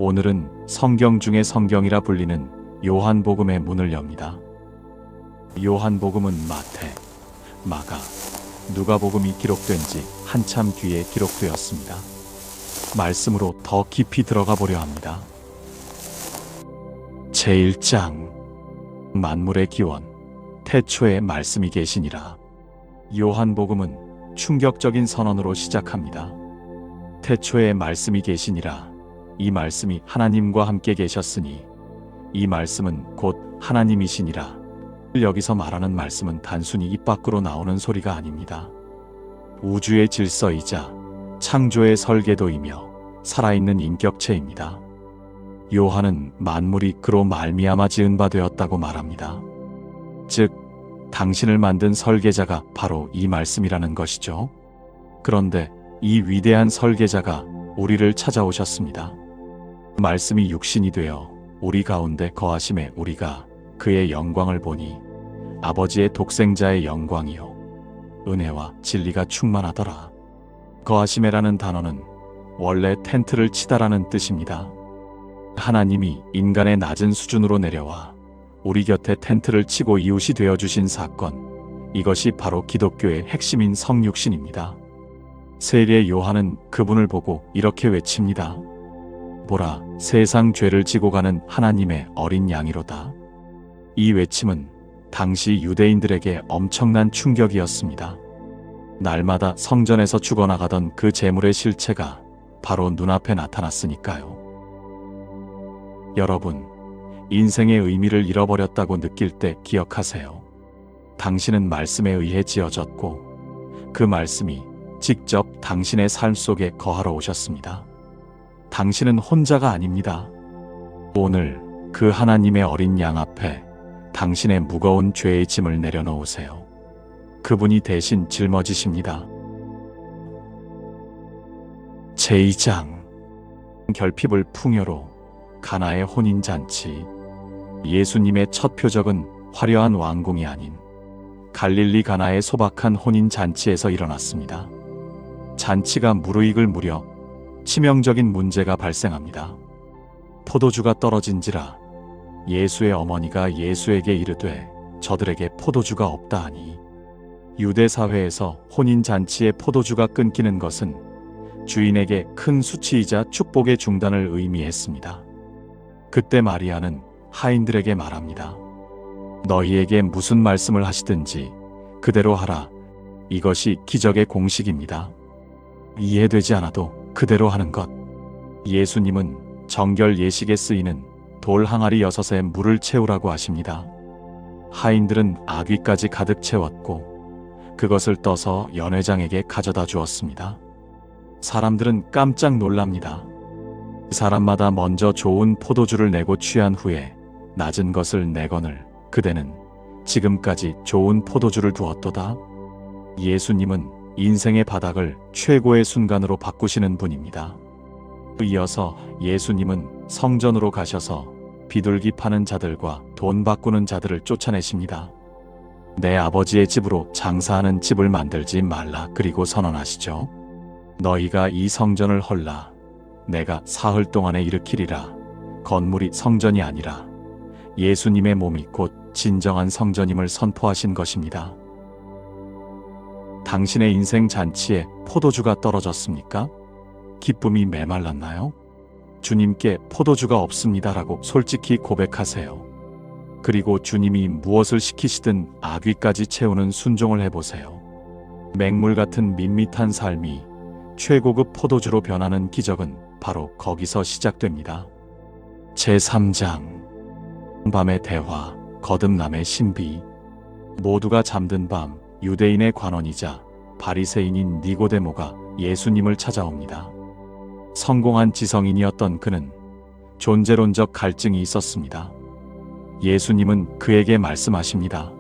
오늘은 성경 중에 성경이라 불리는 요한복음의 문을 엽니다. 요한복음은 마태, 마가, 누가복음이 기록된 지 한참 뒤에 기록되었습니다. 말씀으로 더 깊이 들어가 보려 합니다. 제1장 만물의 기원, 태초에 말씀이 계시니라. 요한복음은 충격적인 선언으로 시작합니다. 태초에 말씀이 계시니라. 이 말씀이 하나님과 함께 계셨으니 이 말씀은 곧 하나님이시니라. 여기서 말하는 말씀은 단순히 입 밖으로 나오는 소리가 아닙니다. 우주의 질서이자 창조의 설계도이며 살아있는 인격체입니다. 요한은 만물이 그로 말미암아 지은 바 되었다고 말합니다. 즉, 당신을 만든 설계자가 바로 이 말씀이라는 것이죠. 그런데 이 위대한 설계자가 우리를 찾아오셨습니다. 말씀이 육신이 되어 우리 가운데 거하심에 우리가 그의 영광을 보니 아버지의 독생자의 영광이요 은혜와 진리가 충만하더라. 거하심에라는 단어는 원래 텐트를 치다라는 뜻입니다. 하나님이 인간의 낮은 수준으로 내려와 우리 곁에 텐트를 치고 이웃이 되어주신 사건, 이것이 바로 기독교의 핵심인 성육신입니다. 세례 요한은 그분을 보고 이렇게 외칩니다. 보라, 세상 죄를 지고 가는 하나님의 어린 양이로다. 이 외침은 당시 유대인들에게 엄청난 충격이었습니다. 날마다 성전에서 죽어나가던 그 제물의 실체가 바로 눈앞에 나타났으니까요. 여러분, 인생의 의미를 잃어버렸다고 느낄 때 기억하세요. 당신은 말씀에 의해 지어졌고 그 말씀이 직접 당신의 삶 속에 거하러 오셨습니다. 당신은 혼자가 아닙니다. 오늘 그 하나님의 어린 양 앞에 당신의 무거운 죄의 짐을 내려놓으세요. 그분이 대신 짊어지십니다. 제2장 결핍을 풍요로 가나의 혼인잔치. 예수님의 첫 표적은 화려한 왕궁이 아닌 갈릴리 가나의 소박한 혼인잔치에서 일어났습니다. 잔치가 무르익을 무렵 치명적인 문제가 발생합니다. 포도주가 떨어진지라. 예수의 어머니가 예수에게 이르되 저들에게 포도주가 없다 하니, 유대 사회에서 혼인잔치에 포도주가 끊기는 것은 주인에게 큰 수치이자 축복의 중단을 의미했습니다. 그때 마리아는 하인들에게 말합니다. 너희에게 무슨 말씀을 하시든지 그대로 하라. 이것이 기적의 공식입니다. 이해되지 않아도 그대로 하는 것. 예수님은 정결 예식에 쓰이는 돌 항아리 6에 물을 채우라고 하십니다. 하인들은 아귀까지 가득 채웠고 그것을 떠서 연회장에게 가져다 주었습니다. 사람들은 깜짝 놀랍니다. 사람마다 먼저 좋은 포도주를 내고 취한 후에 낮은 것을 내거늘 그대는 지금까지 좋은 포도주를 두었도다. 예수님은 인생의 바닥을 최고의 순간으로 바꾸시는 분입니다. 이어서 예수님은 성전으로 가셔서 비둘기 파는 자들과 돈 바꾸는 자들을 쫓아내십니다. 내 아버지의 집으로 장사하는 집을 만들지 말라. 그리고 선언하시죠. 너희가 이 성전을 헐라. 내가 사흘 동안에 일으키리라. 건물이 성전이 아니라 예수님의 몸이 곧 진정한 성전임을 선포하신 것입니다. 당신의 인생 잔치에 포도주가 떨어졌습니까? 기쁨이 메말랐나요? 주님께 포도주가 없습니다라고 솔직히 고백하세요. 그리고 주님이 무엇을 시키시든 아귀까지 채우는 순종을 해보세요. 맹물 같은 밋밋한 삶이 최고급 포도주로 변하는 기적은 바로 거기서 시작됩니다. 제3장 밤의 대화, 거듭남의 신비. 모두가 잠든 밤, 유대인의 관원이자 바리새인인 니고데모가 예수님을 찾아옵니다. 성공한 지성인이었던 그는 존재론적 갈증이 있었습니다. 예수님은 그에게 말씀하십니다.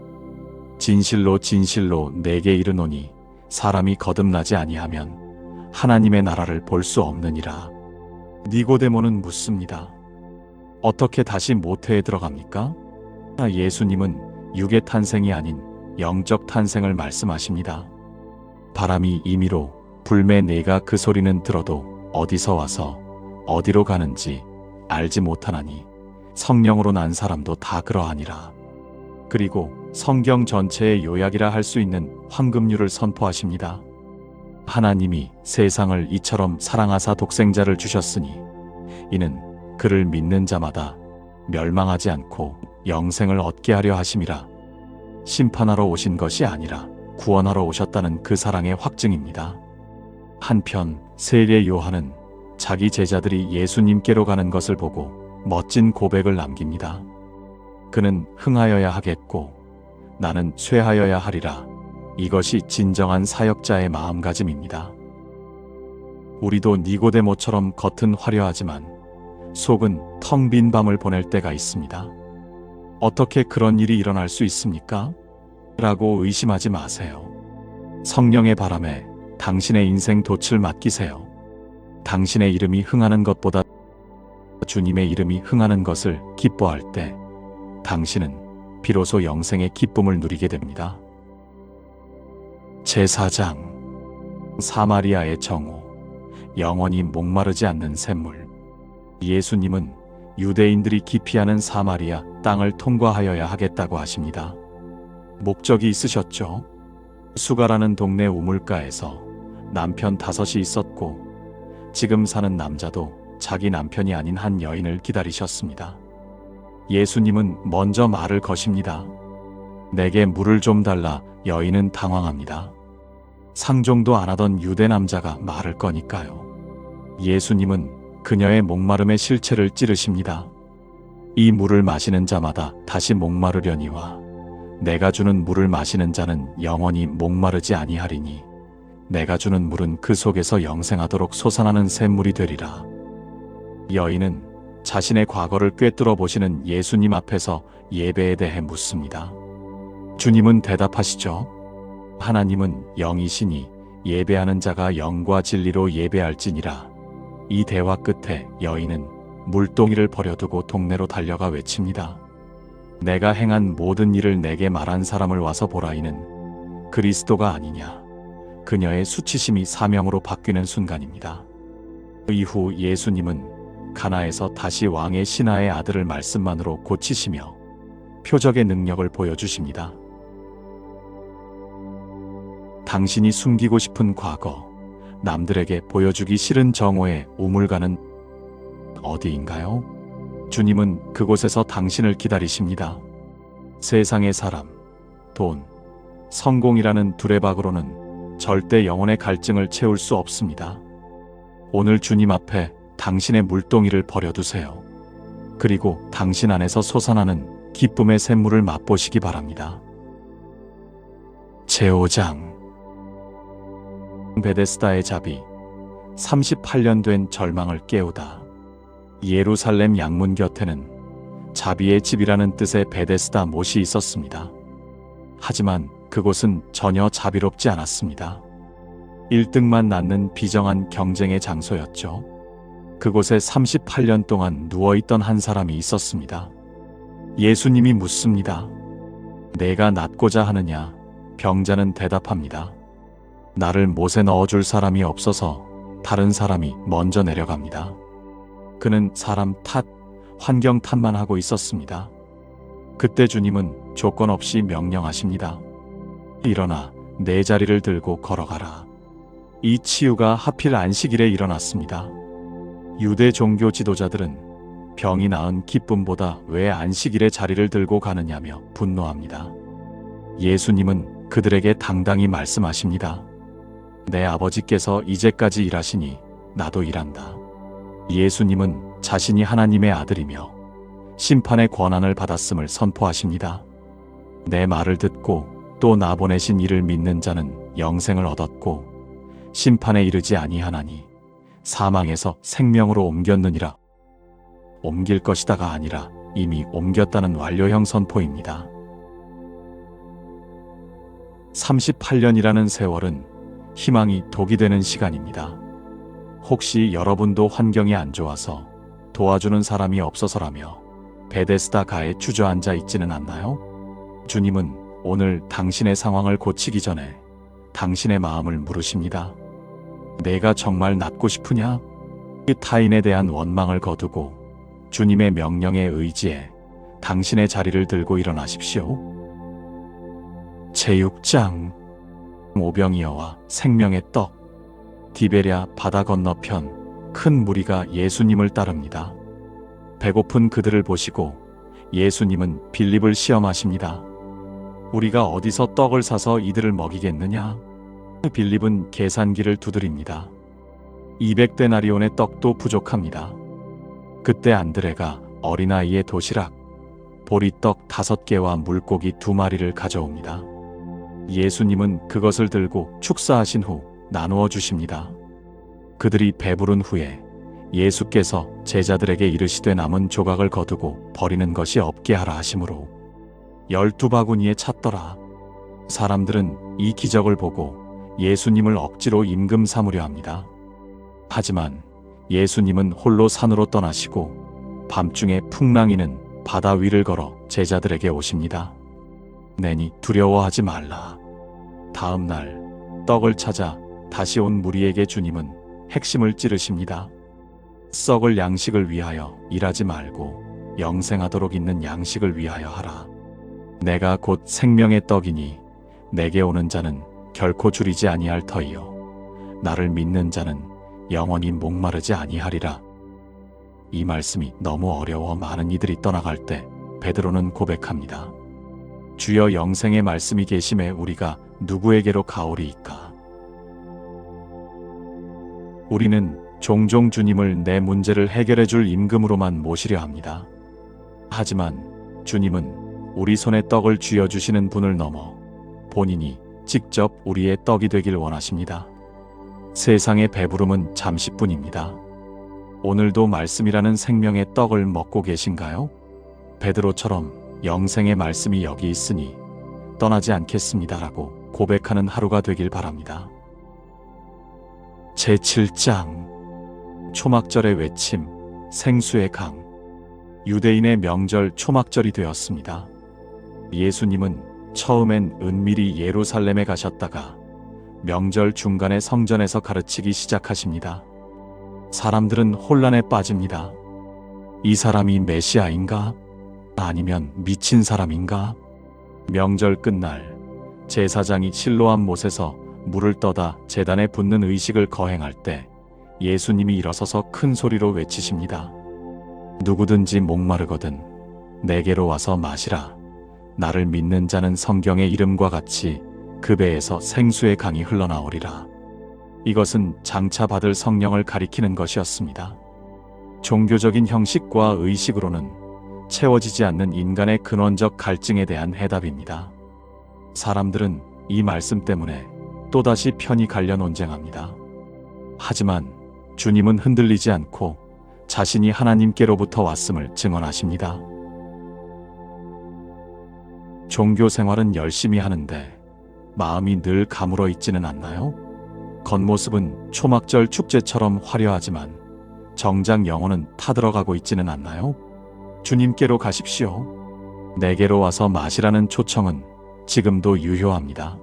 진실로 진실로 내게 이르노니 사람이 거듭나지 아니하면 하나님의 나라를 볼 수 없느니라. 니고데모는 묻습니다. 어떻게 다시 모태에 들어갑니까? 예수님은 육의 탄생이 아닌 영적 탄생을 말씀하십니다. 바람이 임의로 불매 내가 그 소리는 들어도 어디서 와서 어디로 가는지 알지 못하나니 성령으로 난 사람도 다 그러하니라. 그리고 성경 전체의 요약이라 할 수 있는 황금률을 선포하십니다. 하나님이 세상을 이처럼 사랑하사 독생자를 주셨으니 이는 그를 믿는 자마다 멸망하지 않고 영생을 얻게 하려 하심이라. 심판하러 오신 것이 아니라 구원하러 오셨다는 그 사랑의 확증입니다. 한편 세례 요한은 자기 제자들이 예수님께로 가는 것을 보고 멋진 고백을 남깁니다. 그는 흥하여야 하겠고 나는 쇠하여야 하리라. 이것이 진정한 사역자의 마음가짐입니다. 우리도 니고데모처럼 겉은 화려하지만 속은 텅 빈 밤을 보낼 때가 있습니다. 어떻게 그런 일이 일어날 수 있습니까? 라고 의심하지 마세요. 성령의 바람에 당신의 인생 돛을 맡기세요. 당신의 이름이 흥하는 것보다 주님의 이름이 흥하는 것을 기뻐할 때 당신은 비로소 영생의 기쁨을 누리게 됩니다. 제4장 사마리아의 정오, 영원히 목마르지 않는 샘물. 예수님은 유대인들이 기피하는 사마리아 땅을 통과하여야 하겠다고 하십니다. 목적이 있으셨죠? 수가라는 동네 우물가에서 남편 5이 있었고 지금 사는 남자도 자기 남편이 아닌 한 여인을 기다리셨습니다. 예수님은 먼저 말을 거십니다. 내게 물을 좀 달라. 여인은 당황합니다. 상종도 안 하던 유대 남자가 말을 거니까요. 예수님은 그녀의 목마름의 실체를 찌르십니다. 이 물을 마시는 자마다 다시 목마르려니와 내가 주는 물을 마시는 자는 영원히 목마르지 아니하리니 내가 주는 물은 그 속에서 영생하도록 솟아나는 샘물이 되리라. 여인은 자신의 과거를 꿰뚫어 보시는 예수님 앞에서 예배에 대해 묻습니다. 주님은 대답하시죠. 하나님은 영이시니 예배하는 자가 영과 진리로 예배할지니라. 이 대화 끝에 여인은 물동이를 버려두고 동네로 달려가 외칩니다. 내가 행한 모든 일을 내게 말한 사람을 와서 보라. 이는 그리스도가 아니냐. 그녀의 수치심이 사명으로 바뀌는 순간입니다. 이후 예수님은 가나에서 다시 왕의 신하의 아들을 말씀만으로 고치시며 표적의 능력을 보여주십니다. 당신이 숨기고 싶은 과거, 남들에게 보여주기 싫은 정오의 우물가는 어디인가요? 주님은 그곳에서 당신을 기다리십니다. 세상의 사람, 돈, 성공이라는 두레박으로는 절대 영혼의 갈증을 채울 수 없습니다. 오늘 주님 앞에 당신의 물동이를 버려두세요. 그리고 당신 안에서 솟아나는 기쁨의 샘물을 맛보시기 바랍니다. 제5장 베데스다의 자비. 38년 된 절망을 깨우다. 예루살렘 양문 곁에는 자비의 집이라는 뜻의 베데스다 못이 있었습니다. 하지만 그곳은 전혀 자비롭지 않았습니다. 1등만 낳는 비정한 경쟁의 장소였죠. 그곳에 38년 동안 누워있던 한 사람이 있었습니다. 예수님이 묻습니다. 내가 낫고자 하느냐? 병자는 대답합니다. 나를 못에 넣어줄 사람이 없어서 다른 사람이 먼저 내려갑니다. 그는 사람 탓, 환경 탓만 하고 있었습니다. 그때 주님은 조건 없이 명령하십니다. 일어나 내 자리를 들고 걸어가라. 이 치유가 하필 안식일에 일어났습니다. 유대 종교 지도자들은 병이 나은 기쁨보다 왜 안식일에 자리를 들고 가느냐며 분노합니다. 예수님은 그들에게 당당히 말씀하십니다. 내 아버지께서 이제까지 일하시니 나도 일한다. 예수님은 자신이 하나님의 아들이며 심판의 권한을 받았음을 선포하십니다. 내 말을 듣고 또 나 보내신 이를 믿는 자는 영생을 얻었고 심판에 이르지 아니하나니 사망에서 생명으로 옮겼느니라. 옮길 것이다가 아니라 이미 옮겼다는 완료형 선포입니다. 38년이라는 세월은 희망이 독이 되는 시간입니다. 혹시 여러분도 환경이 안 좋아서 도와주는 사람이 없어서라며 베데스다 가에 주저앉아 있지는 않나요? 주님은 오늘 당신의 상황을 고치기 전에 당신의 마음을 물으십니다. 내가 정말 낫고 싶으냐? 타인에 대한 원망을 거두고 주님의 명령에 의지해 당신의 자리를 들고 일어나십시오. 제6장 오병이어와 생명의 떡. 디베랴 바다 건너편 큰 무리가 예수님을 따릅니다. 배고픈 그들을 보시고 예수님은 빌립을 시험하십니다. 우리가 어디서 떡을 사서 이들을 먹이겠느냐? 빌립은 계산기를 두드립니다. 200데나리온의 떡도 부족합니다. 그때 안드레가 어린아이의 도시락, 보리떡 5개와 물고기 2마리를 가져옵니다. 예수님은 그것을 들고 축사하신 후 나누어 주십니다. 그들이 배부른 후에 예수께서 제자들에게 이르시되 남은 조각을 거두고 버리는 것이 없게 하라 하심으로 12바구니에 찼더라. 사람들은 이 기적을 보고 예수님을 억지로 임금 삼으려 합니다. 하지만 예수님은 홀로 산으로 떠나시고 밤중에 풍랑이는 바다 위를 걸어 제자들에게 오십니다. 내니 두려워하지 말라. 다음 날 떡을 찾아 다시 온 무리에게 주님은 핵심을 찌르십니다. 썩을 양식을 위하여 일하지 말고 영생하도록 있는 양식을 위하여 하라. 내가 곧 생명의 떡이니 내게 오는 자는 결코 줄이지 아니할 터이요 나를 믿는 자는 영원히 목마르지 아니하리라. 이 말씀이 너무 어려워 많은 이들이 떠나갈 때 베드로는 고백합니다. 주여 영생의 말씀이 계심에 우리가 누구에게로 가오리이까? 우리는 종종 주님을 내 문제를 해결해 줄 임금으로만 모시려 합니다. 하지만 주님은 우리 손에 떡을 쥐어주시는 분을 넘어 본인이 직접 우리의 떡이 되길 원하십니다. 세상의 배부름은 잠시뿐입니다. 오늘도 말씀이라는 생명의 떡을 먹고 계신가요? 베드로처럼 영생의 말씀이 여기 있으니 떠나지 않겠습니다라고 고백하는 하루가 되길 바랍니다. 제7장 초막절의 외침, 생수의 강. 유대인의 명절 초막절이 되었습니다. 예수님은 처음엔 은밀히 예루살렘에 가셨다가 명절 중간에 성전에서 가르치기 시작하십니다. 사람들은 혼란에 빠집니다. 이 사람이 메시아인가? 아니면 미친 사람인가? 명절 끝날 제사장이 실로암 못에서 물을 떠다 제단에 붓는 의식을 거행할 때 예수님이 일어서서 큰 소리로 외치십니다. 누구든지 목마르거든 내게로 와서 마시라. 나를 믿는 자는 성경의 이름과 같이 그 배에서 생수의 강이 흘러나오리라. 이것은 장차 받을 성령을 가리키는 것이었습니다. 종교적인 형식과 의식으로는 채워지지 않는 인간의 근원적 갈증에 대한 해답입니다. 사람들은 이 말씀 때문에 또다시 편이 갈려 논쟁합니다. 하지만 주님은 흔들리지 않고 자신이 하나님께로부터 왔음을 증언하십니다. 종교 생활은 열심히 하는데 마음이 늘 가물어 있지는 않나요? 겉모습은 초막절 축제처럼 화려하지만 정작 영혼은 타들어가고 있지는 않나요? 주님께로 가십시오. 내게로 와서 마시라는 초청은 지금도 유효합니다.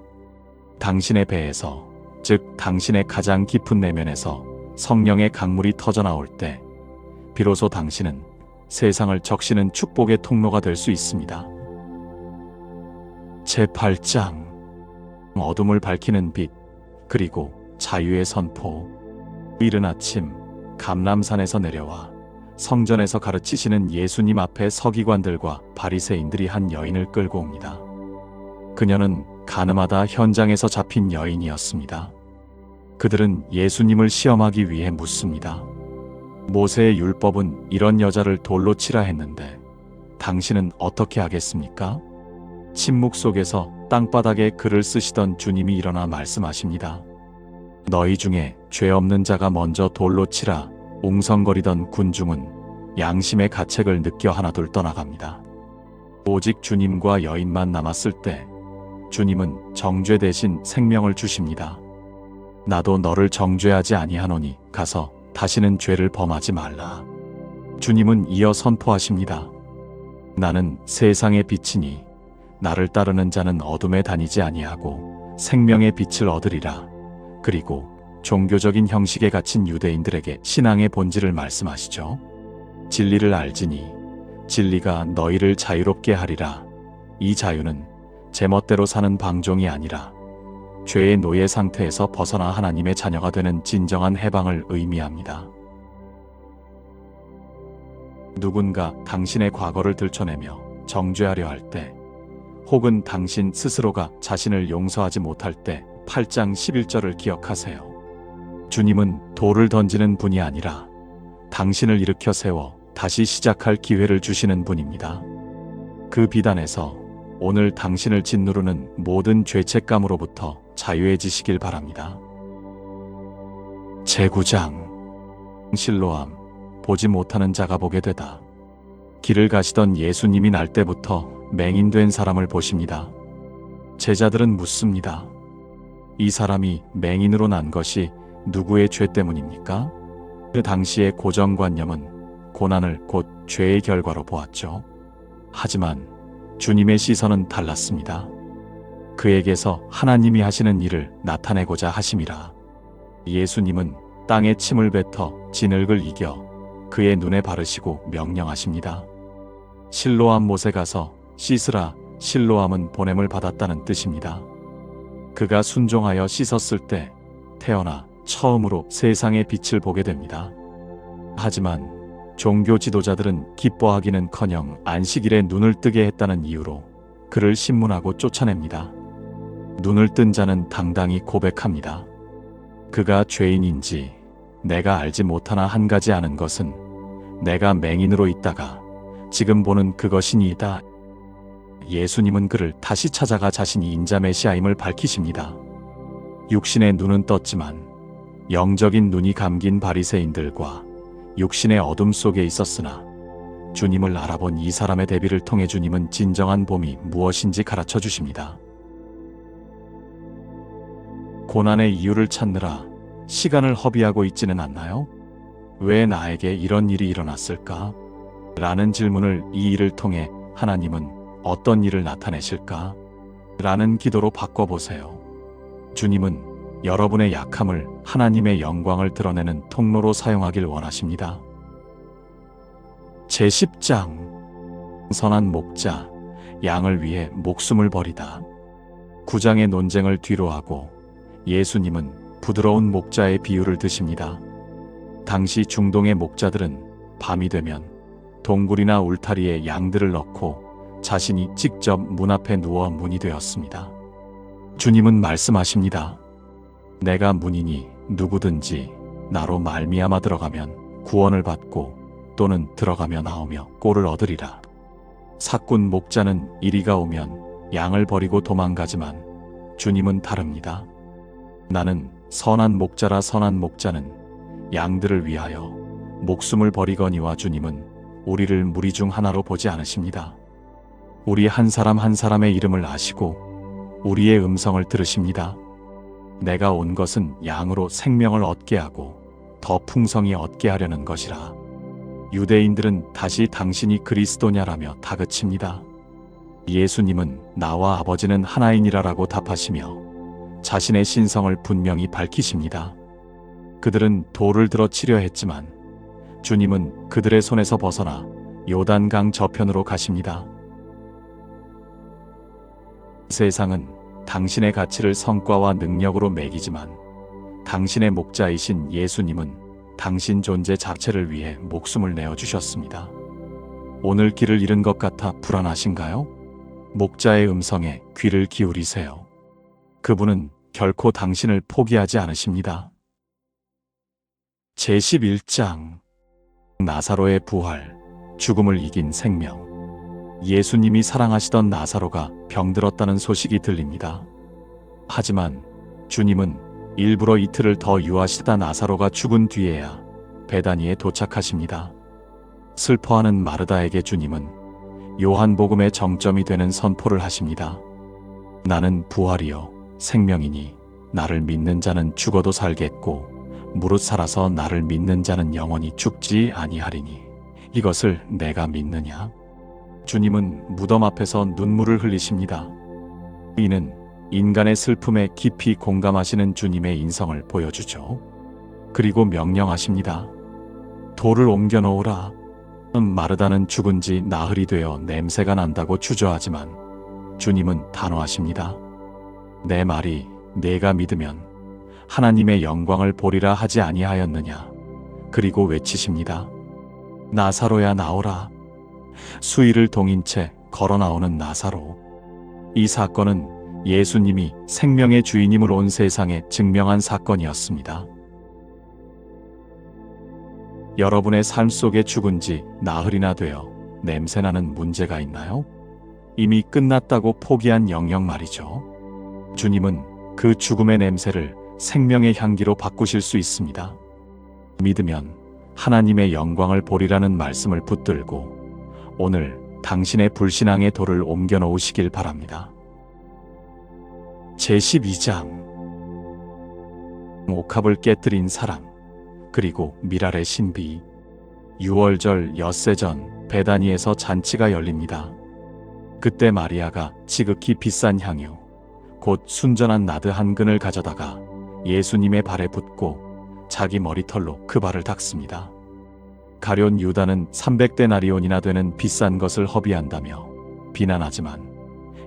당신의 배에서, 즉 당신의 가장 깊은 내면에서 성령의 강물이 터져나올 때 비로소 당신은 세상을 적시는 축복의 통로가 될 수 있습니다. 제8장 어둠을 밝히는 빛, 그리고 자유의 선포. 이른 아침 감람산에서 내려와 성전에서 가르치시는 예수님 앞에 서기관들과 바리새인들이 한 여인을 끌고 옵니다. 그녀는 가늠하다 현장에서 잡힌 여인이었습니다. 그들은 예수님을 시험하기 위해 묻습니다. 모세의 율법은 이런 여자를 돌로 치라 했는데 당신은 어떻게 하겠습니까? 침묵 속에서 땅바닥에 글을 쓰시던 주님이 일어나 말씀하십니다. 너희 중에 죄 없는 자가 먼저 돌로 치라. 웅성거리던 군중은 양심의 가책을 느껴 하나둘 떠나갑니다. 오직 주님과 여인만 남았을 때 주님은 정죄 대신 생명을 주십니다. 나도 너를 정죄하지 아니하노니 가서 다시는 죄를 범하지 말라. 주님은 이어 선포하십니다. 나는 세상의 빛이니 나를 따르는 자는 어둠에 다니지 아니하고 생명의 빛을 얻으리라. 그리고 종교적인 형식에 갇힌 유대인들에게 신앙의 본질을 말씀하시죠. 진리를 알지니 진리가 너희를 자유롭게 하리라. 이 자유는 제멋대로 사는 방종이 아니라 죄의 노예 상태에서 벗어나 하나님의 자녀가 되는 진정한 해방을 의미합니다. 누군가 당신의 과거를 들춰내며 정죄하려 할 때, 혹은 당신 스스로가 자신을 용서하지 못할 때 8장 11절을 기억하세요. 주님은 돌을 던지는 분이 아니라 당신을 일으켜 세워 다시 시작할 기회를 주시는 분입니다. 그 비단에서 오늘 당신을 짓누르는 모든 죄책감으로부터 자유해지시길 바랍니다. 제9장 실로암. 보지 못하는 자가 보게 되다. 길을 가시던 예수님이 날 때부터 맹인된 사람을 보십니다. 제자들은 묻습니다. 이 사람이 맹인으로 난 것이 누구의 죄 때문입니까? 그 당시의 고정관념은 고난을 곧 죄의 결과로 보았죠. 하지만 주님의 시선은 달랐습니다. 그에게서 하나님이 하시는 일을 나타내고자 하심이라. 예수님은 땅에 침을 뱉어 진흙을 이겨 그의 눈에 바르시고 명령하십니다. 실로암 못에 가서 씻으라. 실로암은 보냄을 받았다는 뜻입니다. 그가 순종하여 씻었을 때 태어나 처음으로 세상의 빛을 보게 됩니다. 하지만 종교 지도자들은 기뻐하기는커녕 안식일에 눈을 뜨게 했다는 이유로 그를 신문하고 쫓아냅니다. 눈을 뜬 자는 당당히 고백합니다. 그가 죄인인지 내가 알지 못하나 한 가지 아는 것은 내가 맹인으로 있다가 지금 보는 그것이니이다. 예수님은 그를 다시 찾아가 자신이 인자 메시아임을 밝히십니다. 육신의 눈은 떴지만 영적인 눈이 감긴 바리새인들과 육신의 어둠 속에 있었으나 주님을 알아본 이 사람의 대비를 통해 주님은 진정한 봄이 무엇인지 가르쳐 주십니다. 고난의 이유를 찾느라 시간을 허비하고 있지는 않나요? 왜 나에게 이런 일이 일어났을까? 라는 질문을 이 일을 통해 하나님은 어떤 일을 나타내실까? 라는 기도로 바꿔보세요. 주님은 여러분의 약함을 하나님의 영광을 드러내는 통로로 사용하길 원하십니다. 제10장 선한 목자, 양을 위해 목숨을 버리다. 9장의 논쟁을 뒤로하고 예수님은 부드러운 목자의 비유를 드십니다. 당시 중동의 목자들은 밤이 되면 동굴이나 울타리에 양들을 넣고 자신이 직접 문 앞에 누워 문이 되었습니다. 주님은 말씀하십니다. 내가 문이니 누구든지 나로 말미암아 들어가면 구원을 받고 또는 들어가며 나오며 꼴을 얻으리라. 사꾼 목자는 이리가 오면 양을 버리고 도망가지만 주님은 다릅니다. 나는 선한 목자라. 선한 목자는 양들을 위하여 목숨을 버리거니와 주님은 우리를 무리 중 하나로 보지 않으십니다. 우리 한 사람 한 사람의 이름을 아시고 우리의 음성을 들으십니다. 내가 온 것은 양으로 생명을 얻게 하고 더 풍성히 얻게 하려는 것이라. 유대인들은 다시 당신이 그리스도냐라며 다그칩니다. 예수님은 나와 아버지는 하나이니라라고 답하시며 자신의 신성을 분명히 밝히십니다. 그들은 돌을 들어 치려 했지만 주님은 그들의 손에서 벗어나 요단강 저편으로 가십니다. 세상은 당신의 가치를 성과와 능력으로 매기지만 당신의 목자이신 예수님은 당신 존재 자체를 위해 목숨을 내어주셨습니다. 오늘 길을 잃은 것 같아 불안하신가요? 목자의 음성에 귀를 기울이세요. 그분은 결코 당신을 포기하지 않으십니다. 제11장 나사로의 부활, 죽음을 이긴 생명. 예수님이 사랑하시던 나사로가 병들었다는 소식이 들립니다. 하지만 주님은 일부러 이틀을 더 유하시다 나사로가 죽은 뒤에야 베다니에 도착하십니다. 슬퍼하는 마르다에게 주님은 요한복음의 정점이 되는 선포를 하십니다. 나는 부활이요 생명이니 나를 믿는 자는 죽어도 살겠고 무릇 살아서 나를 믿는 자는 영원히 죽지 아니하리니 이것을 내가 믿느냐? 주님은 무덤 앞에서 눈물을 흘리십니다. 이는 인간의 슬픔에 깊이 공감하시는 주님의 인성을 보여주죠. 그리고 명령하십니다. 돌을 옮겨 놓으라. 마르다는 죽은 지 나흘이 되어 냄새가 난다고 주저하지만 주님은 단호하십니다. 내 말이 내가 믿으면 하나님의 영광을 보리라 하지 아니하였느냐. 그리고 외치십니다. 나사로야 나오라. 수의를 동인 채 걸어 나오는 나사로. 이 사건은 예수님이 생명의 주인임을 온 세상에 증명한 사건이었습니다. 여러분의 삶 속에 죽은 지 나흘이나 되어 냄새나는 문제가 있나요? 이미 끝났다고 포기한 영역 말이죠. 주님은 그 죽음의 냄새를 생명의 향기로 바꾸실 수 있습니다. 믿으면 하나님의 영광을 보리라는 말씀을 붙들고 오늘 당신의 불신앙의 돌을 옮겨 놓으시길 바랍니다. 제12장 옥합을 깨뜨린 사람 그리고 미랄의 신비. 6월절 엿새 전 베다니에서 잔치가 열립니다. 그때 마리아가 지극히 비싼 향유 곧 순전한 나드 한 근을 가져다가 예수님의 발에 붓고 자기 머리털로 그 발을 닦습니다. 가룟 유다는 300데나리온이나 되는 비싼 것을 허비한다며 비난하지만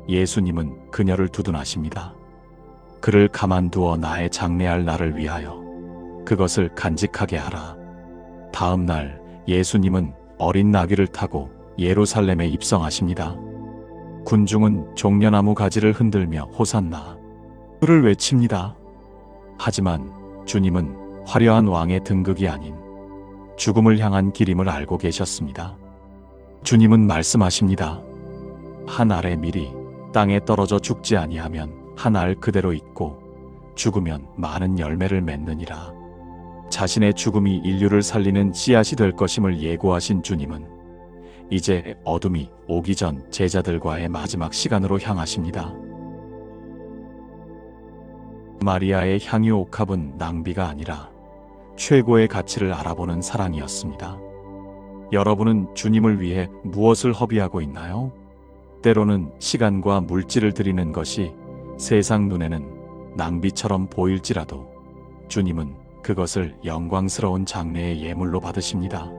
예수님은 그녀를 두둔하십니다. 그를 가만두어 나의 장례할 날을 위하여 그것을 간직하게 하라. 다음 날 예수님은 어린 나귀를 타고 예루살렘에 입성하십니다. 군중은 종려나무 가지를 흔들며 호산나 를 외칩니다. 하지만 주님은 화려한 왕의 등극이 아닌 죽음을 향한 길임을 알고 계셨습니다. 주님은 말씀하십니다. 한 알의 밀이 땅에 떨어져 죽지 아니하면 한 알 그대로 있고 죽으면 많은 열매를 맺느니라. 자신의 죽음이 인류를 살리는 씨앗이 될 것임을 예고하신 주님은 이제 어둠이 오기 전 제자들과의 마지막 시간으로 향하십니다. 마리아의 향유 옥합은 낭비가 아니라 최고의 가치를 알아보는 사랑이었습니다. 여러분은 주님을 위해 무엇을 허비하고 있나요? 때로는 시간과 물질을 드리는 것이 세상 눈에는 낭비처럼 보일지라도 주님은 그것을 영광스러운 장래의 예물로 받으십니다.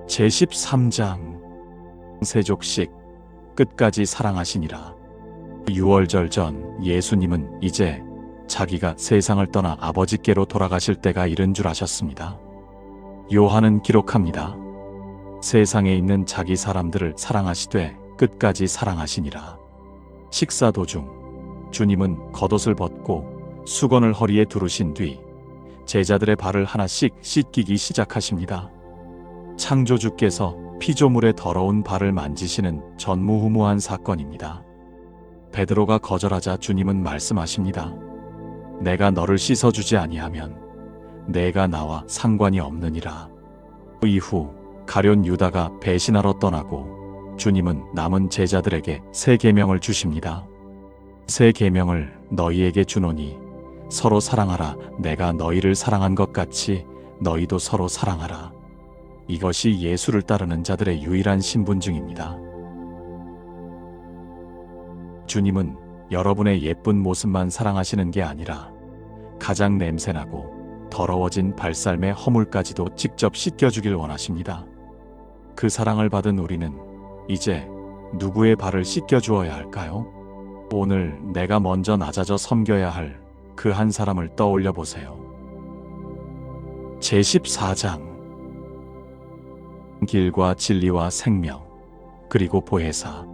제13장 세족식 끝까지 사랑하시니라. 6월절 전 예수님은 이제 자기가 세상을 떠나 아버지께로 돌아가실 때가 이른 줄 아셨습니다. 요한은 기록합니다. 세상에 있는 자기 사람들을 사랑하시되 끝까지 사랑하시니라. 식사 도중 주님은 겉옷을 벗고 수건을 허리에 두르신 뒤 제자들의 발을 하나씩 씻기기 시작하십니다. 창조주께서 피조물의 더러운 발을 만지시는 전무후무한 사건입니다. 베드로가 거절하자 주님은 말씀하십니다. 내가 너를 씻어주지 아니하면 내가 나와 상관이 없느니라. 이후 가룟 유다가 배신하러 떠나고 주님은 남은 제자들에게 새 계명을 주십니다. 새 계명을 너희에게 주노니 서로 사랑하라. 내가 너희를 사랑한 것 같이 너희도 서로 사랑하라. 이것이 예수를 따르는 자들의 유일한 신분증입니다. 주님은 여러분의 예쁜 모습만 사랑하시는 게 아니라 가장 냄새나고 더러워진 발삶의 허물까지도 직접 씻겨주길 원하십니다. 그 사랑을 받은 우리는 이제 누구의 발을 씻겨주어야 할까요? 오늘 내가 먼저 낮아져 섬겨야 할 그 한 사람을 떠올려 보세요. 제14장 길과 진리와 생명 그리고 보혜사.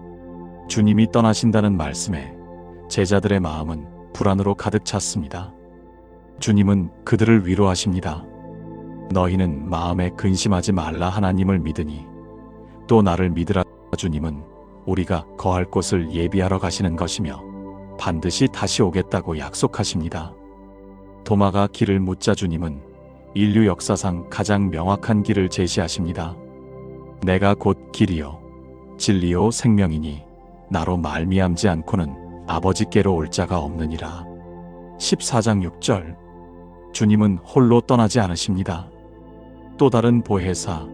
주님이 떠나신다는 말씀에 제자들의 마음은 불안으로 가득 찼습니다. 주님은 그들을 위로하십니다. 너희는 마음에 근심하지 말라. 하나님을 믿으니 또 나를 믿으라. 주님은 우리가 거할 곳을 예비하러 가시는 것이며 반드시 다시 오겠다고 약속하십니다. 도마가 길을 묻자 주님은 인류 역사상 가장 명확한 길을 제시하십니다. 내가 곧 길이요 진리요 생명이니 나로 말미암지 않고는 아버지께로 올 자가 없느니라. 14장 6절. 주님은 홀로 떠나지 않으십니다. 또 다른 보혜사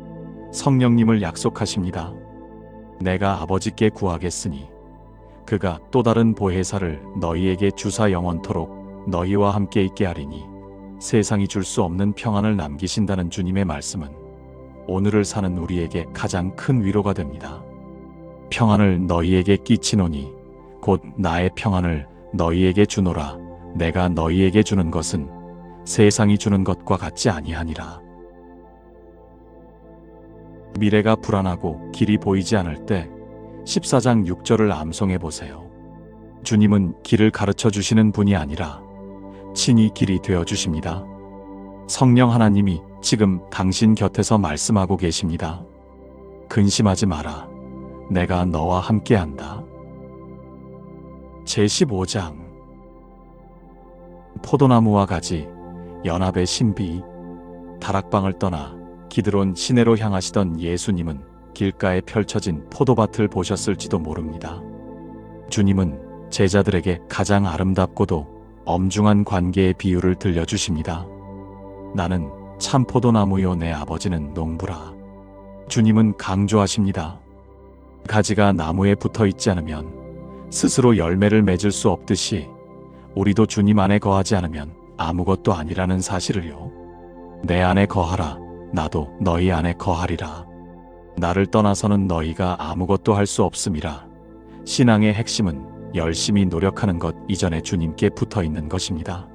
성령님을 약속하십니다. 내가 아버지께 구하겠으니 그가 또 다른 보혜사를 너희에게 주사 영원토록 너희와 함께 있게 하리니 세상이 줄 수 없는 평안을 남기신다는 주님의 말씀은 오늘을 사는 우리에게 가장 큰 위로가 됩니다. 평안을 너희에게 끼치노니 곧 나의 평안을 너희에게 주노라. 내가 너희에게 주는 것은 세상이 주는 것과 같지 아니하니라. 미래가 불안하고 길이 보이지 않을 때 14장 6절을 암송해 보세요. 주님은 길을 가르쳐 주시는 분이 아니라 친히 길이 되어 주십니다. 성령 하나님이 지금 당신 곁에서 말씀하고 계십니다. 근심하지 마라. 내가 너와 함께한다. 제15장 포도나무와 가지, 연합의 신비. 다락방을 떠나 기드론 시내로 향하시던 예수님은 길가에 펼쳐진 포도밭을 보셨을지도 모릅니다. 주님은 제자들에게 가장 아름답고도 엄중한 관계의 비유를 들려주십니다. 나는 참 포도나무요, 내 아버지는 농부라. 주님은 강조하십니다. 가지가 나무에 붙어 있지 않으면 스스로 열매를 맺을 수 없듯이 우리도 주님 안에 거하지 않으면 아무것도 아니라는 사실을요. 내 안에 거하라. 나도 너희 안에 거하리라. 나를 떠나서는 너희가 아무것도 할 수 없음이라. 신앙의 핵심은 열심히 노력하는 것 이전에 주님께 붙어 있는 것입니다.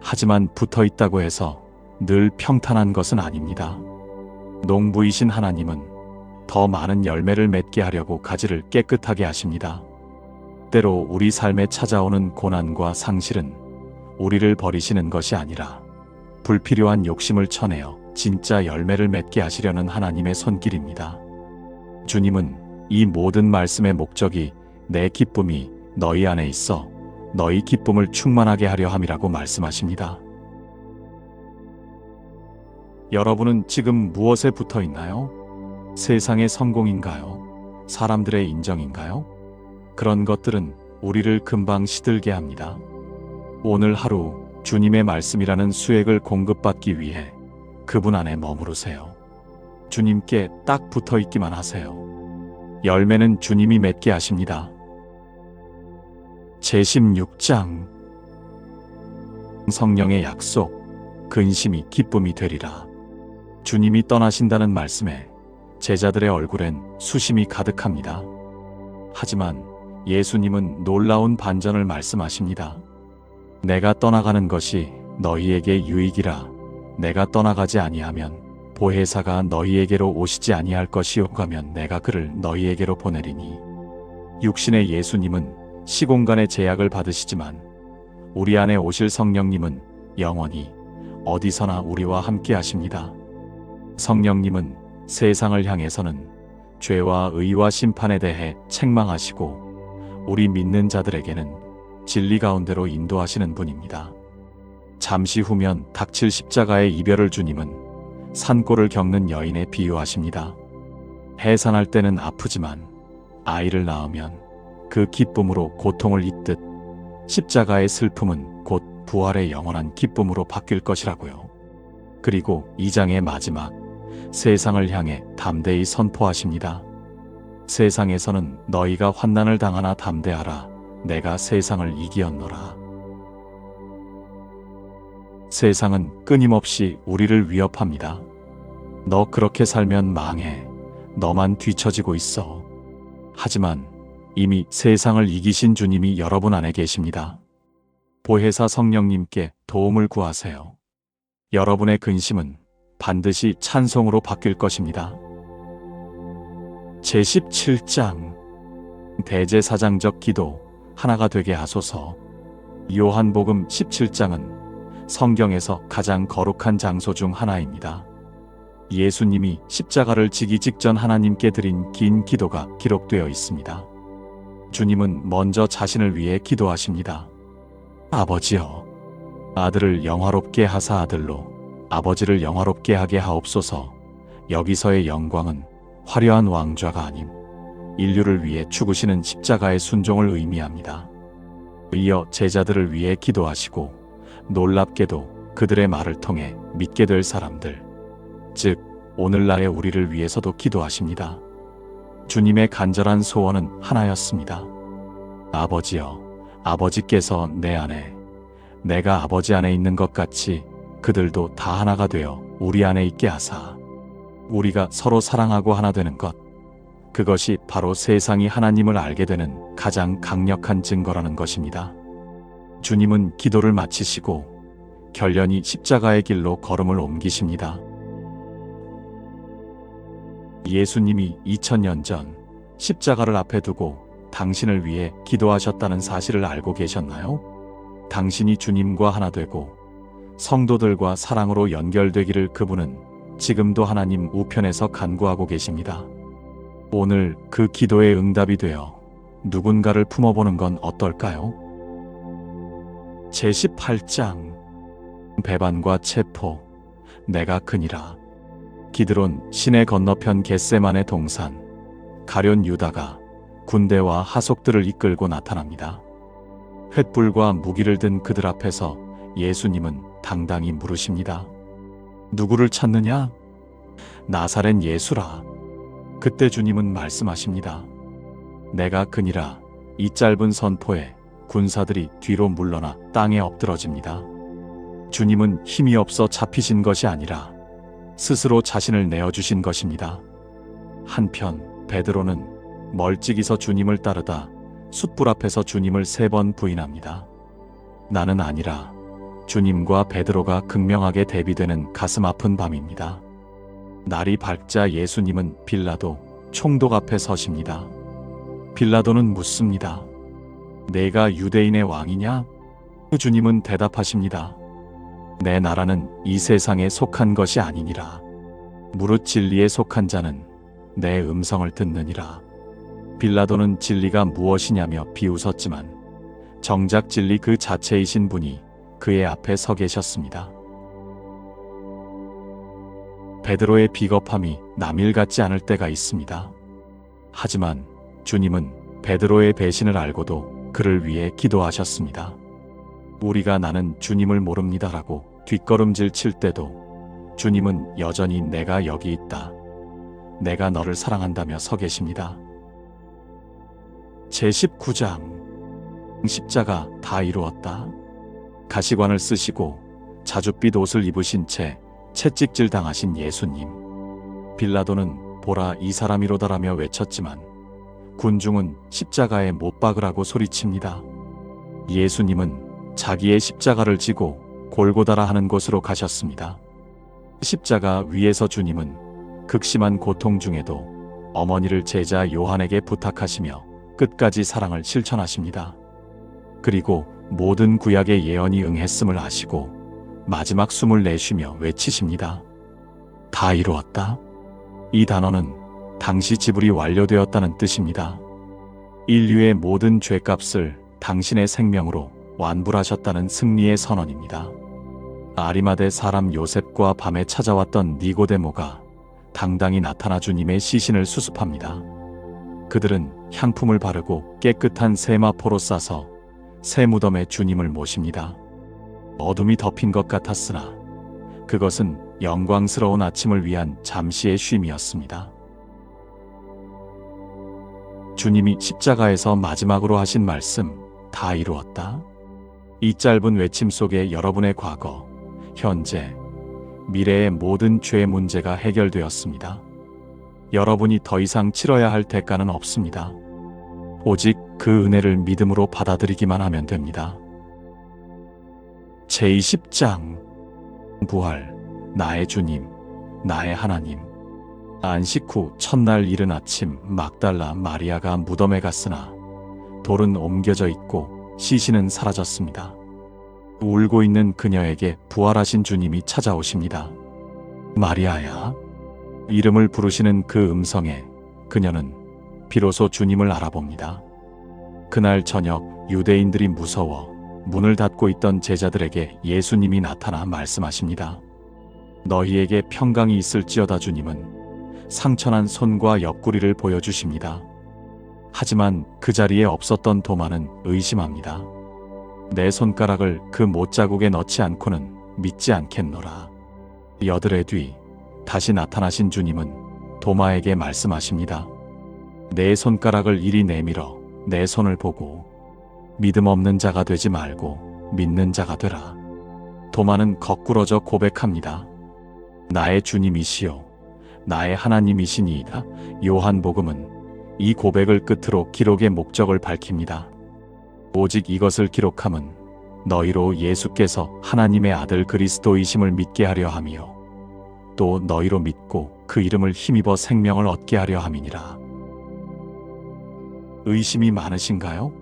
하지만 붙어 있다고 해서 늘 평탄한 것은 아닙니다. 농부이신 하나님은 더 많은 열매를 맺게 하려고 가지를 깨끗하게 하십니다. 때로 우리 삶에 찾아오는 고난과 상실은 우리를 버리시는 것이 아니라 불필요한 욕심을 쳐내어 진짜 열매를 맺게 하시려는 하나님의 손길입니다. 주님은 이 모든 말씀의 목적이 내 기쁨이 너희 안에 있어 너희 기쁨을 충만하게 하려 함이라고 말씀하십니다. 여러분은 지금 무엇에 붙어 있나요? 세상의 성공인가요? 사람들의 인정인가요? 그런 것들은 우리를 금방 시들게 합니다. 오늘 하루 주님의 말씀이라는 수액을 공급받기 위해 그분 안에 머무르세요. 주님께 딱 붙어 있기만 하세요. 열매는 주님이 맺게 하십니다. 제16장 성령의 약속, 근심이 기쁨이 되리라. 주님이 떠나신다는 말씀에 제자들의 얼굴엔 수심이 가득합니다. 하지만 예수님은 놀라운 반전을 말씀하십니다. 내가 떠나가는 것이 너희에게 유익이라. 내가 떠나가지 아니하면 보혜사가 너희에게로 오시지 아니할 것이요, 가면 내가 그를 너희에게로 보내리니. 육신의 예수님은 시공간의 제약을 받으시지만 우리 안에 오실 성령님은 영원히 어디서나 우리와 함께 하십니다. 성령님은 세상을 향해서는 죄와 의와 심판에 대해 책망하시고 우리 믿는 자들에게는 진리 가운데로 인도하시는 분입니다. 잠시 후면 닥칠 십자가의 이별을 주님은 산골을 겪는 여인에 비유하십니다. 해산할 때는 아프지만 아이를 낳으면 그 기쁨으로 고통을 잇듯 십자가의 슬픔은 곧 부활의 영원한 기쁨으로 바뀔 것이라고요. 그리고 이 장의 마지막, 세상을 향해 담대히 선포하십니다. 세상에서는 너희가 환난을 당하나 담대하라. 내가 세상을 이기었노라. 세상은 끊임없이 우리를 위협합니다. 너 그렇게 살면 망해. 너만 뒤처지고 있어. 하지만 이미 세상을 이기신 주님이 여러분 안에 계십니다. 보혜사 성령님께 도움을 구하세요. 여러분의 근심은 반드시 찬송으로 바뀔 것입니다. 제17장 대제사장적 기도, 하나가 되게 하소서. 요한복음 17장은 성경에서 가장 거룩한 장소 중 하나입니다. 예수님이 십자가를 지기 직전 하나님께 드린 긴 기도가 기록되어 있습니다. 주님은 먼저 자신을 위해 기도하십니다. 아버지여, 아들을 영화롭게 하사 아들로 아버지를 영화롭게 하게 하옵소서. 여기서의 영광은 화려한 왕좌가 아님 인류를 위해 죽으시는 십자가의 순종을 의미합니다. 이어 제자들을 위해 기도하시고 놀랍게도 그들의 말을 통해 믿게 될 사람들, 즉 오늘날의 우리를 위해서도 기도하십니다. 주님의 간절한 소원은 하나였습니다. 아버지여, 아버지께서 내 안에, 내가 아버지 안에 있는 것 같이 그들도 다 하나가 되어 우리 안에 있게 하사 우리가 서로 사랑하고 하나 되는 것, 그것이 바로 세상이 하나님을 알게 되는 가장 강력한 증거라는 것입니다. 주님은 기도를 마치시고 결연히 십자가의 길로 걸음을 옮기십니다. 예수님이 2000년 전 십자가를 앞에 두고 당신을 위해 기도하셨다는 사실을 알고 계셨나요? 당신이 주님과 하나 되고 성도들과 사랑으로 연결되기를 그분은 지금도 하나님 우편에서 간구하고 계십니다. 오늘 그 기도의 응답이 되어 누군가를 품어보는 건 어떨까요? 제18장 배반과 체포, 내가 그니라. 기드론 시내 건너편 겟세만의 동산, 가룟 유다가 군대와 하속들을 이끌고 나타납니다. 횃불과 무기를 든 그들 앞에서 예수님은 당당히 물으십니다. 누구를 찾느냐? 나사렛 예수라. 그때 주님은 말씀하십니다. 내가 그니라. 이 짧은 선포에 군사들이 뒤로 물러나 땅에 엎드러집니다. 주님은 힘이 없어 잡히신 것이 아니라 스스로 자신을 내어주신 것입니다. 한편 베드로는 멀찍이서 주님을 따르다 숯불 앞에서 주님을 3번 부인합니다. 나는 아니라. 주님과 베드로가 극명하게 대비되는 가슴 아픈 밤입니다. 날이 밝자 예수님은 빌라도 총독 앞에 서십니다. 빌라도는 묻습니다. 내가 유대인의 왕이냐? 주님은 대답하십니다. 내 나라는 이 세상에 속한 것이 아니니라. 무릇 진리에 속한 자는 내 음성을 듣느니라. 빌라도는 진리가 무엇이냐며 비웃었지만 정작 진리 그 자체이신 분이 그의 앞에 서 계셨습니다. 베드로의 비겁함이 남일 같지 않을 때가 있습니다. 하지만 주님은 베드로의 배신을 알고도 그를 위해 기도하셨습니다. 우리가 나는 주님을 모릅니다라고 뒷걸음질 칠 때도 주님은 여전히 내가 여기 있다. 내가 너를 사랑한다며 서 계십니다. 제19장 십자가 다 이루었다. 가시관을 쓰시고 자줏빛 옷을 입으신 채 채찍질 당하신 예수님. 빌라도는 보라 이 사람이로다라며 외쳤지만 군중은 십자가에 못 박으라고 소리칩니다. 예수님은 자기의 십자가를 지고 골고다라 하는 곳으로 가셨습니다. 십자가 위에서 주님은 극심한 고통 중에도 어머니를 제자 요한에게 부탁하시며 끝까지 사랑을 실천하십니다. 그리고 모든 구약의 예언이 응했음을 아시고 마지막 숨을 내쉬며 외치십니다. 다 이루었다. 이 단어는 당시 지불이 완료되었다는 뜻입니다. 인류의 모든 죄값을 당신의 생명으로 완불하셨다는 승리의 선언입니다. 아리마대 사람 요셉과 밤에 찾아왔던 니고데모가 당당히 나타나 주님의 시신을 수습합니다. 그들은 향품을 바르고 깨끗한 세마포로 싸서 새 무덤에 주님을 모십니다. 어둠이 덮인 것 같았으나 그것은 영광스러운 아침을 위한 잠시의 쉼이었습니다. 주님이 십자가에서 마지막으로 하신 말씀, 다 이루었다. 이 짧은 외침 속에 여러분의 과거, 현재, 미래의 모든 죄 문제가 해결되었습니다. 여러분이 더 이상 치러야 할 대가는 없습니다. 오직 그 은혜를 믿음으로 받아들이기만 하면 됩니다. 제20장 부활, 나의 주님, 나의 하나님. 안식 후 첫날 이른 아침 막달라 마리아가 무덤에 갔으나 돌은 옮겨져 있고 시신은 사라졌습니다. 울고 있는 그녀에게 부활하신 주님이 찾아오십니다. 마리아야. 이름을 부르시는 그 음성에 그녀는 비로소 주님을 알아봅니다. 그날 저녁 유대인들이 무서워 문을 닫고 있던 제자들에게 예수님이 나타나 말씀하십니다. 너희에게 평강이 있을지어다. 주님은 상처난 손과 옆구리를 보여주십니다. 하지만 그 자리에 없었던 도마는 의심합니다. 내 손가락을 그 못자국에 넣지 않고는 믿지 않겠노라. 여드레 뒤 다시 나타나신 주님은 도마에게 말씀하십니다. 내 손가락을 이리 내밀어 내 손을 보고 믿음 없는 자가 되지 말고 믿는 자가 되라. 도마는 거꾸러져 고백합니다. 나의 주님이시요 나의 하나님이시니이다. 요한복음은 이 고백을 끝으로 기록의 목적을 밝힙니다. 오직 이것을 기록함은 너희로 예수께서 하나님의 아들 그리스도이심을 믿게 하려 함이요 또 너희로 믿고 그 이름을 힘입어 생명을 얻게 하려 함이니라. 의심이 많으신가요?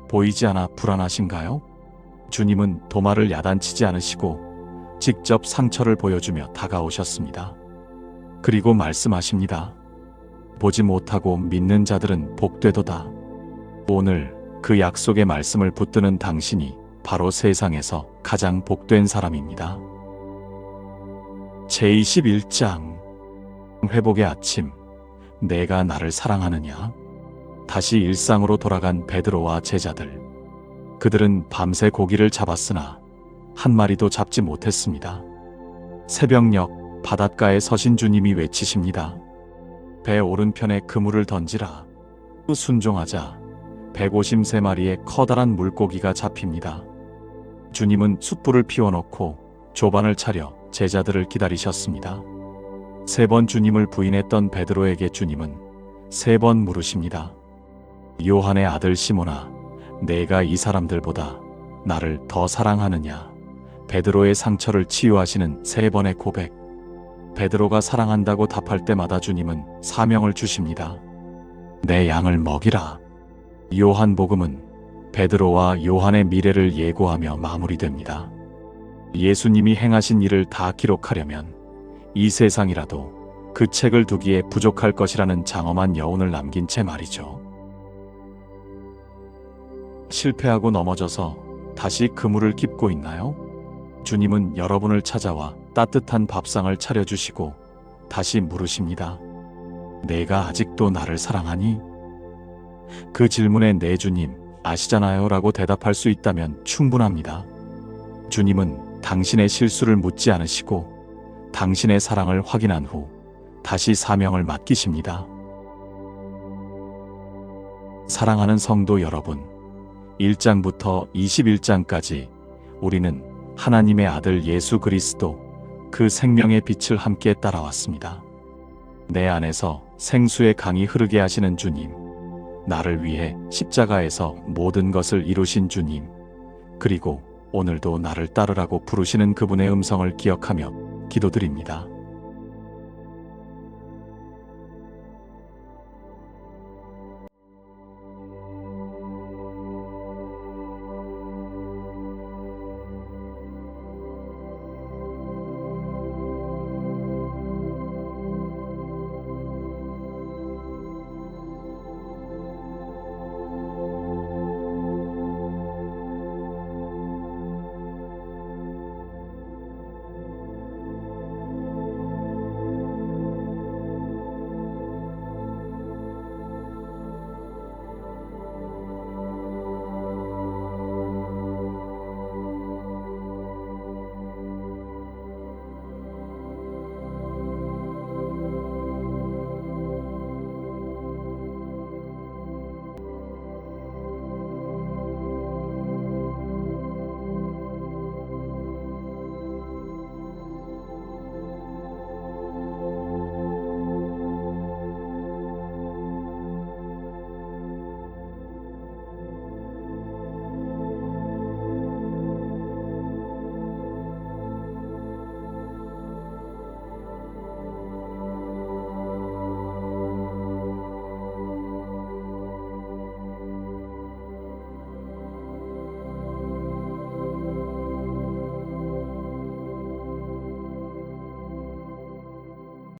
보이지 않아 불안하신가요? 주님은 도마를 야단치지 않으시고 직접 상처를 보여주며 다가오셨습니다. 그리고 말씀하십니다. 보지 못하고 믿는 자들은 복되도다. 오늘 그 약속의 말씀을 붙드는 당신이 바로 세상에서 가장 복된 사람입니다. 제21장 회복의 아침. 내가 나를 사랑하느냐? 다시 일상으로 돌아간 베드로와 제자들. 그들은 밤새 고기를 잡았으나 한 마리도 잡지 못했습니다. 새벽녘 바닷가에 서신 주님이 외치십니다. 배 오른편에 그물을 던지라. 순종하자 153마리의 커다란 물고기가 잡힙니다. 주님은 숯불을 피워놓고 조반을 차려 제자들을 기다리셨습니다. 3번 주님을 부인했던 베드로에게 주님은 3번 물으십니다. 요한의 아들 시몬아, 내가 이 사람들보다 나를 더 사랑하느냐? 베드로의 상처를 치유하시는 3번의 고백. 베드로가 사랑한다고 답할 때마다 주님은 사명을 주십니다. 내 양을 먹이라. 요한복음은 베드로와 요한의 미래를 예고하며 마무리됩니다. 예수님이 행하신 일을 다 기록하려면 이 세상이라도 그 책을 두기에 부족할 것이라는 장엄한 여운을 남긴 채 말이죠. 실패하고 넘어져서 다시 그물을 깁고 있나요? 주님은 여러분을 찾아와 따뜻한 밥상을 차려주시고 다시 물으십니다. 내가 아직도 나를 사랑하니? 그 질문에 네 주님 아시잖아요 라고 대답할 수 있다면 충분합니다. 주님은 당신의 실수를 묻지 않으시고 당신의 사랑을 확인한 후 다시 사명을 맡기십니다. 사랑하는 성도 여러분, 1장부터 21장까지 우리는 하나님의 아들 예수 그리스도, 그 생명의 빛을 함께 따라왔습니다. 내 안에서 생수의 강이 흐르게 하시는 주님, 나를 위해 십자가에서 모든 것을 이루신 주님, 그리고 오늘도 나를 따르라고 부르시는 그분의 음성을 기억하며 기도드립니다.